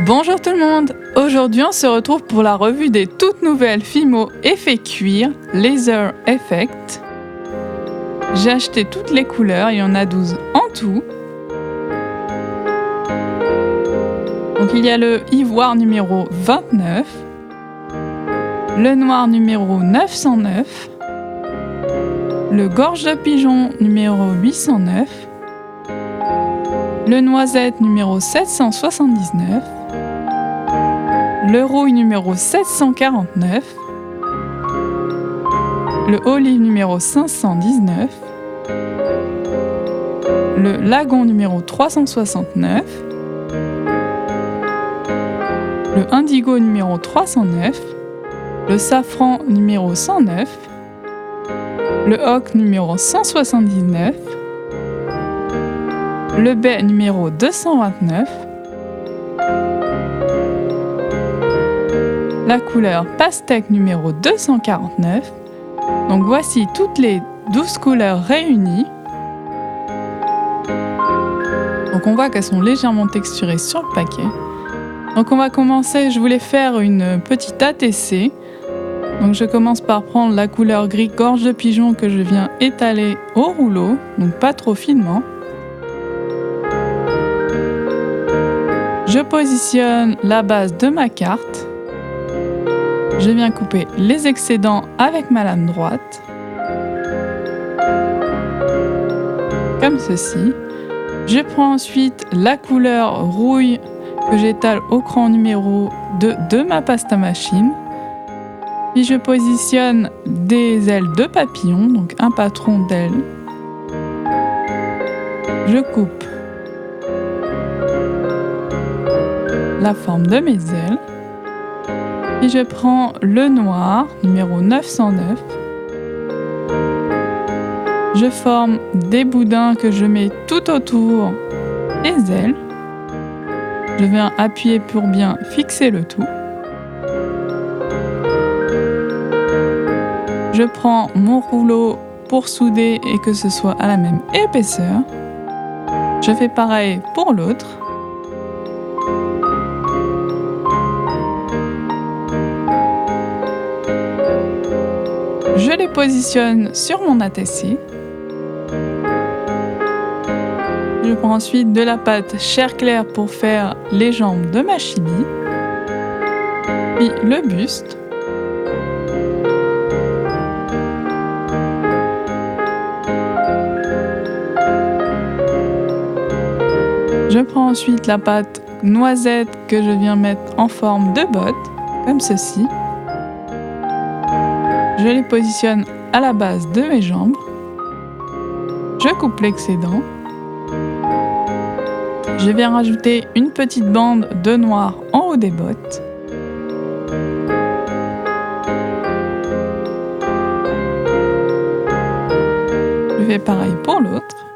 Bonjour tout le monde. Aujourd'hui on se retrouve pour la revue des toutes nouvelles Fimo effets cuir Laser Effect. J'ai acheté toutes les couleurs, il y en a 12 en tout. Donc il y a le ivoire numéro 29, le noir numéro 909, le gorge de pigeon numéro 809, le noisette numéro 779, le rouille numéro 749, le olive numéro 519, le lagon numéro 369, le indigo numéro 309, le safran numéro 109, le ocre numéro 179, le baie numéro 229, la couleur pastèque numéro 249. Donc voici toutes les 12 couleurs réunies. Donc on voit qu'elles sont légèrement texturées sur le paquet. Donc on va commencer, je voulais faire une petite ATC. Donc je commence par prendre la couleur gris gorge de pigeon que je viens étaler au rouleau, donc pas trop finement. Je positionne la base de ma carte. Je viens couper les excédents avec ma lame droite, comme ceci. Je prends ensuite la couleur rouille que j'étale au cran numéro 2 de ma pâte à machine. Puis je positionne des ailes de papillon, donc un patron d'ailes. Je coupe la forme de mes ailes. Puis je prends le noir, numéro 909. Je forme des boudins que je mets tout autour des ailes. Je viens appuyer pour bien fixer le tout. Je prends mon rouleau pour souder et que ce soit à la même épaisseur. Je fais pareil pour l'autre. Je les positionne sur mon ATC. Je prends ensuite de la pâte chair claire pour faire les jambes de ma chibi, puis le buste. Je prends ensuite la pâte noisette que je viens mettre en forme de botte, comme ceci. Je les positionne à la base de mes jambes. Je coupe l'excédent. Je viens rajouter une petite bande de noir en haut des bottes. Je fais pareil pour l'autre.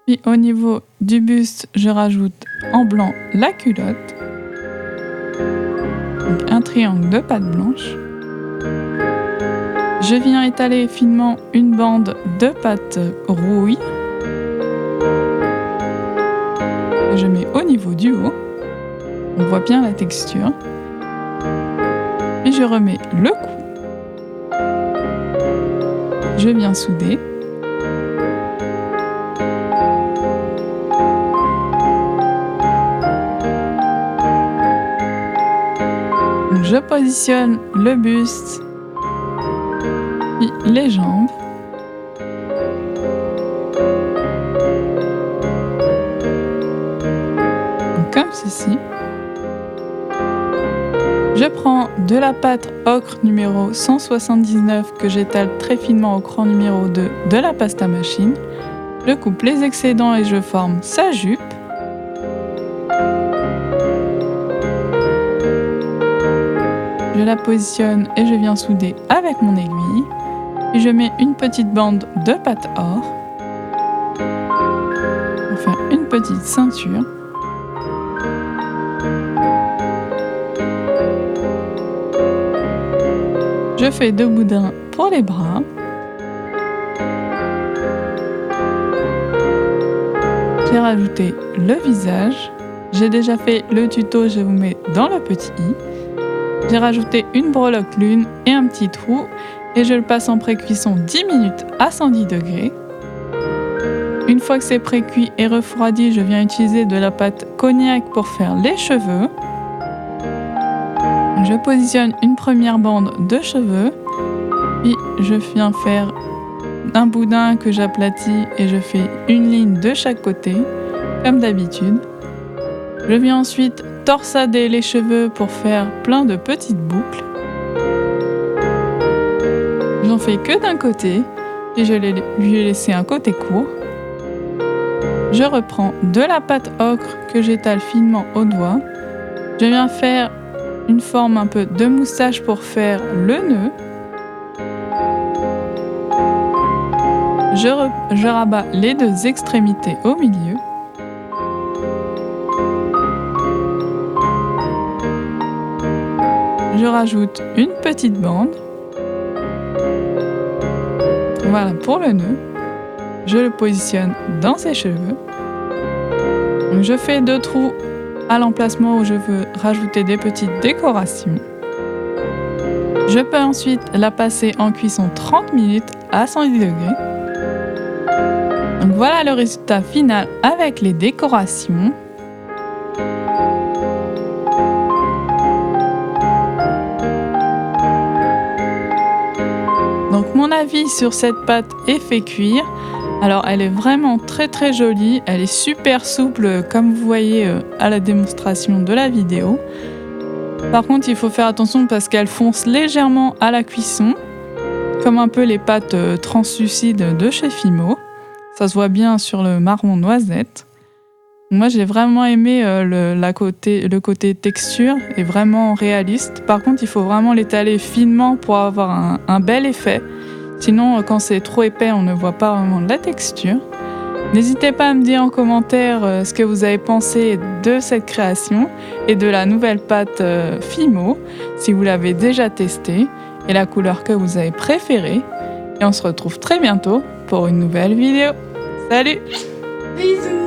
Puis au niveau du buste, je rajoute en blanc la culotte. Donc un triangle de pâte blanche. Je viens étaler finement une bande de pâte rouille. Je mets au niveau du haut. On voit bien la texture. Et je remets le cou. Je viens souder. Je positionne le buste, puis les jambes. Donc, comme ceci. Je prends de la pâte ocre numéro 179 que j'étale très finement au cran numéro 2 de la pâte à machine. Je coupe les excédents et je forme sa jupe. Je la positionne et je viens souder avec mon aiguille. Puis je mets une petite bande de pâte or pour faire une petite ceinture. Je fais 2 boudins pour les bras. J'ai rajouté le visage. J'ai déjà fait le tuto, je vous mets dans le petit i. J'ai rajouté une breloque lune et un petit trou et je le passe en pré-cuisson 10 minutes à 110 degrés. Une fois que c'est pré-cuit et refroidi, je viens utiliser de la pâte cognac pour faire les cheveux. Je positionne une première bande de cheveux, puis je viens faire un boudin que j'aplatis et je fais une ligne de chaque côté, comme d'habitude. Je viens ensuite torsader les cheveux pour faire plein de petites boucles. J'en fais que d'un côté et je lui ai laissé un côté court. Je reprends de la pâte ocre que j'étale finement au doigt. Je viens faire une forme un peu de moustache pour faire le nœud. Je rabats les deux extrémités au milieu. Je rajoute une petite bande. Voilà pour le nœud. Je le positionne dans ses cheveux. Je fais 2 trous à l'emplacement où je veux rajouter des petites décorations. Je peux ensuite la passer en cuisson 30 minutes à 110 degrés. Donc voilà le résultat final avec les décorations. Donc mon avis sur cette pâte est fait cuire. Alors elle est vraiment très très jolie, elle est super souple comme vous voyez à la démonstration de la vidéo. Par contre il faut faire attention parce qu'elle fonce légèrement à la cuisson, comme un peu les pâtes translucides de chez Fimo. Ça se voit bien sur le marron noisette. Moi j'ai vraiment aimé le côté texture est vraiment réaliste. Par contre il faut vraiment l'étaler finement pour avoir un bel effet. Sinon, quand c'est trop épais, on ne voit pas vraiment la texture. N'hésitez pas à me dire en commentaire ce que vous avez pensé de cette création et de la nouvelle pâte Fimo, si vous l'avez déjà testée, et la couleur que vous avez préférée. Et on se retrouve très bientôt pour une nouvelle vidéo. Salut! Bisous!